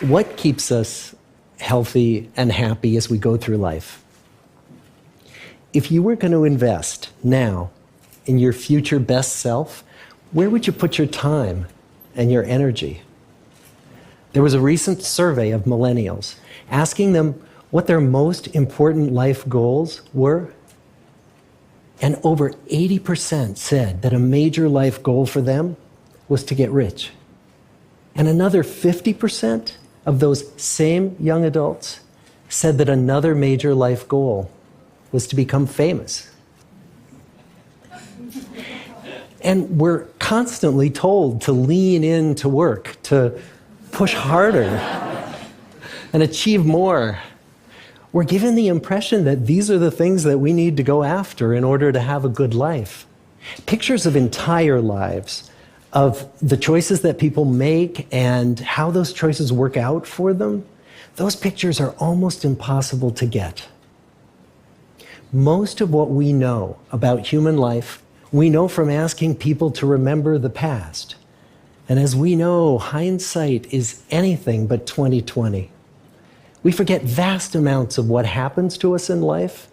what keeps us healthy and happy as we go through life? If you were going to invest now in your future best self, where would you put your time and your energy? There was a recent survey of millennials asking them what their most important life goals were. And over 80% said that a major life goal for them was to get rich. And another 50% of those same young adults said that another major life goal was to become famous. And we're constantly told to lean into work, to push harder and achieve more. We're given the impression that these are the things that we need to go after in order to have a good life. Pictures of entire lives, of the choices that people make and how those choices work out for them, those pictures are almost impossible to get. Most of what we know about human life, we know from asking people to remember the past. And as we know, hindsight is anything but 20/20. We forget vast amounts of what happens to us in life,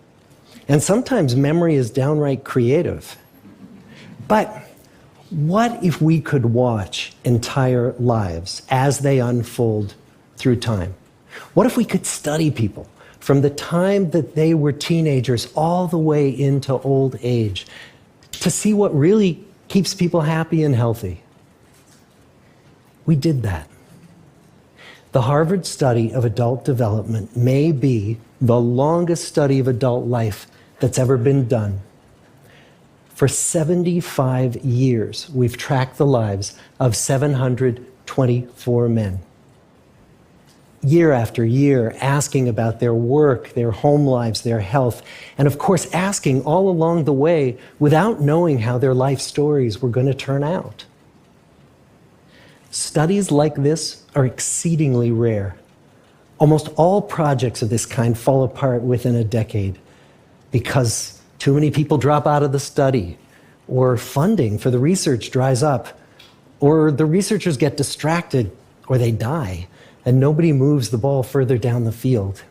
and sometimes memory is downright creative. But what if we could watch entire lives as they unfold through time? What if we could study people from the time that they were teenagers all the way into old age to see what really keeps people happy and healthy? We did that. The Harvard study of adult development may be the longest study of adult life that's ever been done. For 75 years, we've tracked the lives of 724 men. Year after year, asking about their work, their home lives, their health, and of course, asking all along the way without knowing how their life stories were going to turn out. Studies like this are exceedingly rare. Almost all projects of this kind fall apart within a decade because too many people drop out of the study, or funding for the research dries up, or the researchers get distracted, or they die, and nobody moves the ball further down the field.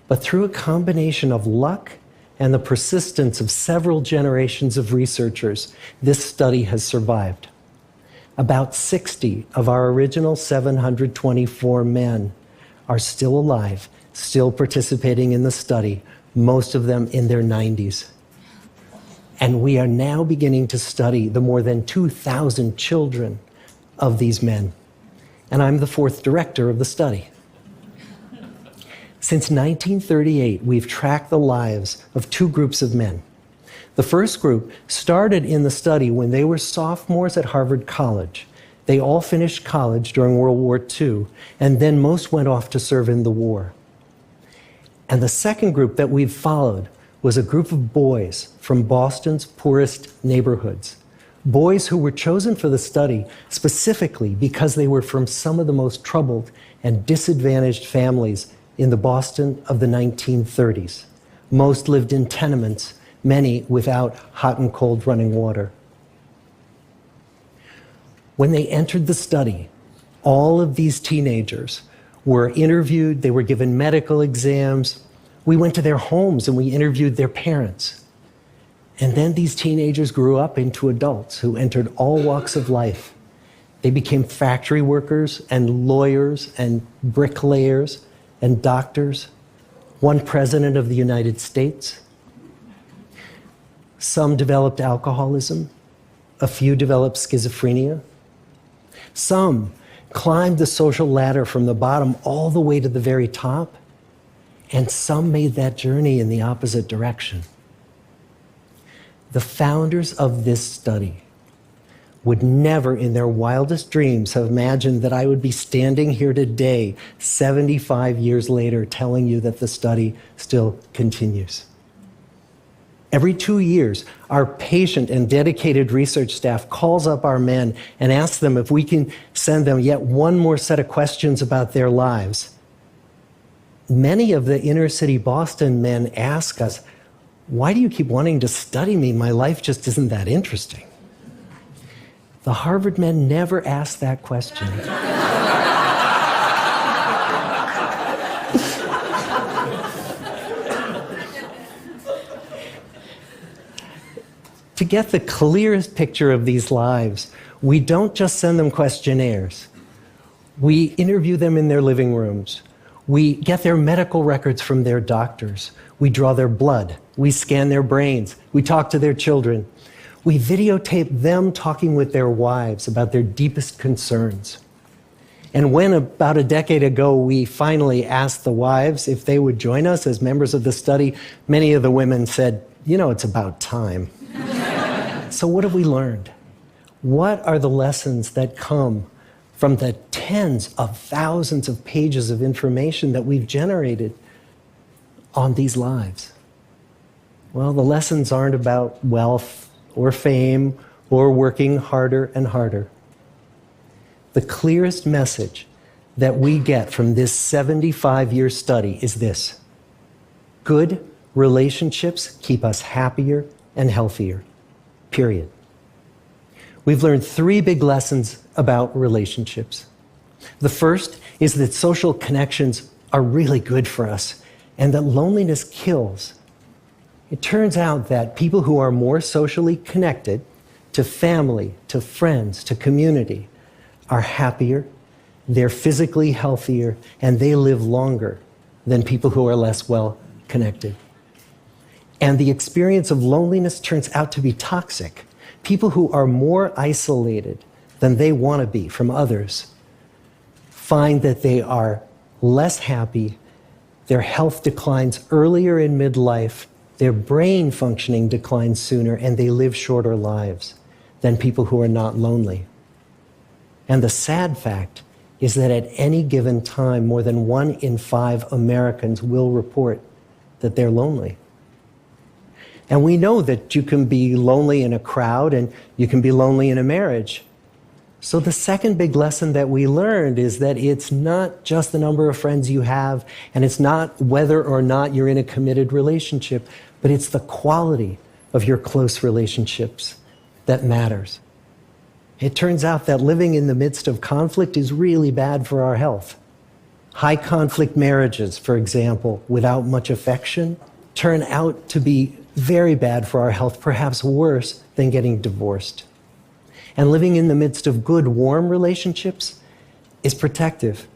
But through a combination of luck and the persistence of several generations of researchers, this study has survived. About 60 of our original 724 men are still alive, still participating in the study, most of them in their 90s. And we are now beginning to study the more than 2,000 children of these men. And I'm the fourth director of the study. Since 1938, we've tracked the lives of two groups of men. The first group started in the study when they were sophomores at Harvard College. They all finished college during World War II, and then most went off to serve in the war. And the second group that we've followed was a group of boys from Boston's poorest neighborhoods. Boys who were chosen for the study specifically because they were from some of the most troubled and disadvantaged families in the Boston of the 1930s. Most lived in tenements, many without hot and cold running water. When they entered the study, all of these teenagers were interviewed, they were given medical exams. We went to their homes and we interviewed their parents. And then these teenagers grew up into adults who entered all walks of life. They became factory workers and lawyers and bricklayers and doctors, one president of the United States. Some developed alcoholism, a few developed schizophrenia. Some climbed the social ladder from the bottom all the way to the very top, and some made that journey in the opposite direction. The founders of this study would never in their wildest dreams have imagined that I would be standing here today, 75 years later, telling you that the study still continues. Every 2 years, our patient and dedicated research staff calls up our men and asks them if we can send them yet one more set of questions about their lives. Many of the inner city Boston men ask us, "Why do you keep wanting to study me? My life just isn't that interesting." The Harvard men never asked that question. To get the clearest picture of these lives, we don't just send them questionnaires. We interview them in their living rooms. We get their medical records from their doctors. We draw their blood. We scan their brains. We talk to their children. We videotape them talking with their wives about their deepest concerns. And when about a decade ago we finally asked the wives if they would join us as members of the study, many of the women said, it's about time. So what have we learned? What are the lessons that come from the tens of thousands of pages of information that we've generated on these lives? Well, the lessons aren't about wealth or fame or working harder and harder. The clearest message that we get from this 75-year study is this: good relationships keep us happier and healthier, period. We've learned 3 big lessons about relationships. The first is that social connections are really good for us and that loneliness kills. It turns out that people who are more socially connected to family, to friends, to community are happier, they're physically healthier, and they live longer than people who are less well connected. And the experience of loneliness turns out to be toxic. People who are more isolated than they want to be from others find that they are less happy, their health declines earlier in midlife, their brain functioning declines sooner, and they live shorter lives than people who are not lonely. And the sad fact is that at any given time, more than 1 in 5 Americans will report that they're lonely. And we know that you can be lonely in a crowd and you can be lonely in a marriage. So the second big lesson that we learned is that it's not just the number of friends you have, and it's not whether or not you're in a committed relationship, but it's the quality of your close relationships that matters. It turns out that living in the midst of conflict is really bad for our health. High conflict marriages, for example, without much affection, turn out to be very bad for our health, perhaps worse than getting divorced. And living in the midst of good, warm relationships is protective.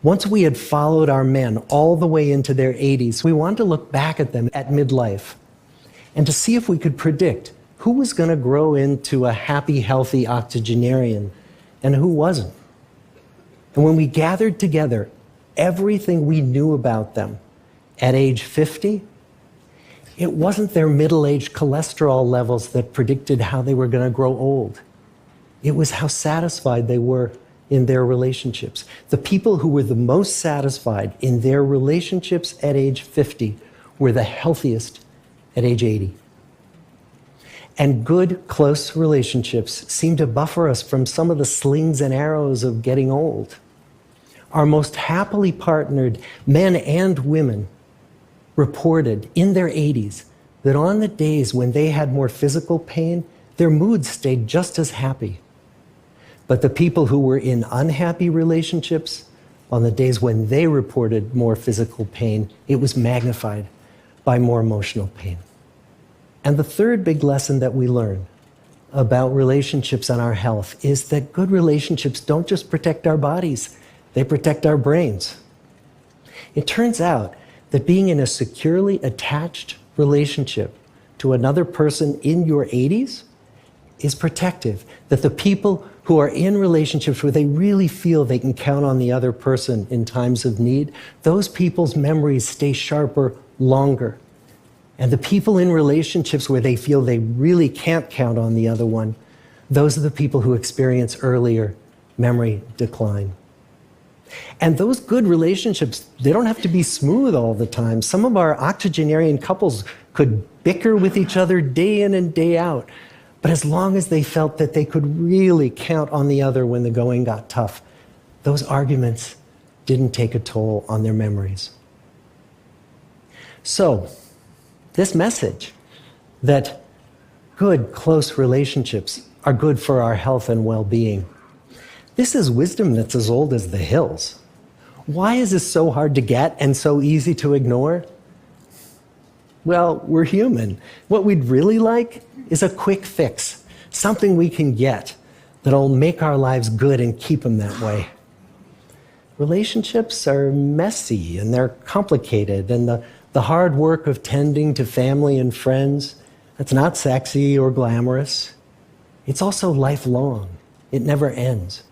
Once we had followed our men all the way into their 80s, we wanted to look back at them at midlife and to see if we could predict who was going to grow into a happy, healthy octogenarian and who wasn't. And when we gathered together everything we knew about them at age 50, it wasn't their middle-aged cholesterol levels that predicted how they were going to grow old. It was how satisfied they were in their relationships. The people who were the most satisfied in their relationships at age 50 were the healthiest at age 80. And good, close relationships seem to buffer us from some of the slings and arrows of getting old. Our most happily partnered men and women reported in their 80s that on the days when they had more physical pain, their moods stayed just as happy. But the people who were in unhappy relationships, on the days when they reported more physical pain, it was magnified by more emotional pain. And the third big lesson that we learn about relationships and our health is that good relationships don't just protect our bodies, they protect our brains. It turns out that being in a securely attached relationship to another person in your 80s is protective. That the people who are in relationships where they really feel they can count on the other person in times of need, those people's memories stay sharper longer. And the people in relationships where they feel they really can't count on the other one, those are the people who experience earlier memory decline. And those good relationships, they don't have to be smooth all the time. Some of our octogenarian couples could bicker with each other day in and day out. But as long as they felt that they could really count on the other when the going got tough, those arguments didn't take a toll on their memories. So, this message that good, close relationships are good for our health and well-being, this is wisdom that's as old as the hills. Why is this so hard to get and so easy to ignore? Well, we're human. What we'd really like is a quick fix, something we can get that'll make our lives good and keep them that way. Relationships are messy and they're complicated, and the hard work of tending to family and friends, that's not sexy or glamorous. It's also lifelong. It never ends.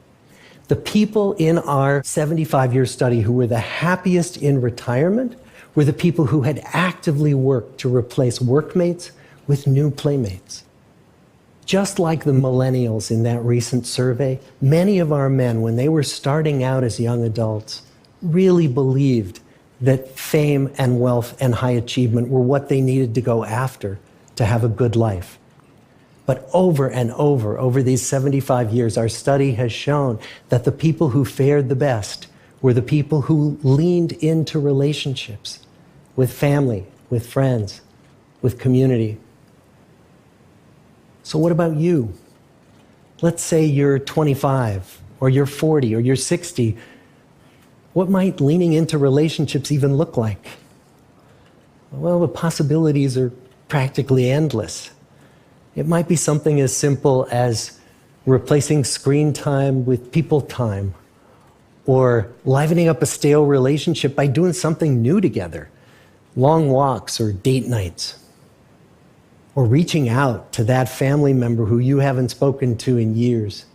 The people in our 75-year study who were the happiest in retirement were the people who had actively worked to replace workmates with new playmates. Just like the millennials in that recent survey, many of our men, when they were starting out as young adults, really believed that fame and wealth and high achievement were what they needed to go after to have a good life. But over and over these 75 years, our study has shown that the people who fared the best were the people who leaned into relationships with family, with friends, with community. So what about you? Let's say you're 25, or you're 40, or you're 60. What might leaning into relationships even look like? Well, the possibilities are practically endless. It might be something as simple as replacing screen time with people time, or livening up a stale relationship by doing something new together, long walks or date nights, or reaching out to that family member who you haven't spoken to in years,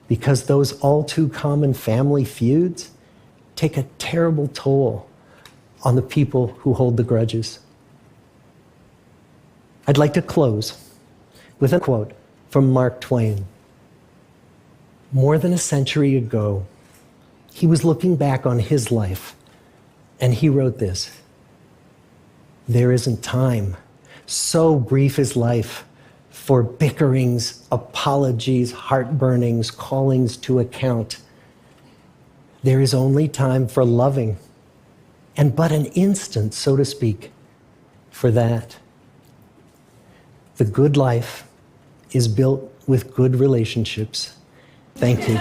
because those all too common family feuds take a terrible toll on the people who hold the grudges. I'd like to close with a quote from Mark Twain. More than a century ago, he was looking back on his life, and he wrote this: "There isn't time, so brief is life, for bickerings, apologies, heartburnings, callings to account. There is only time for loving, and but an instant, so to speak, for that." The good life is built with good relationships. Thank you.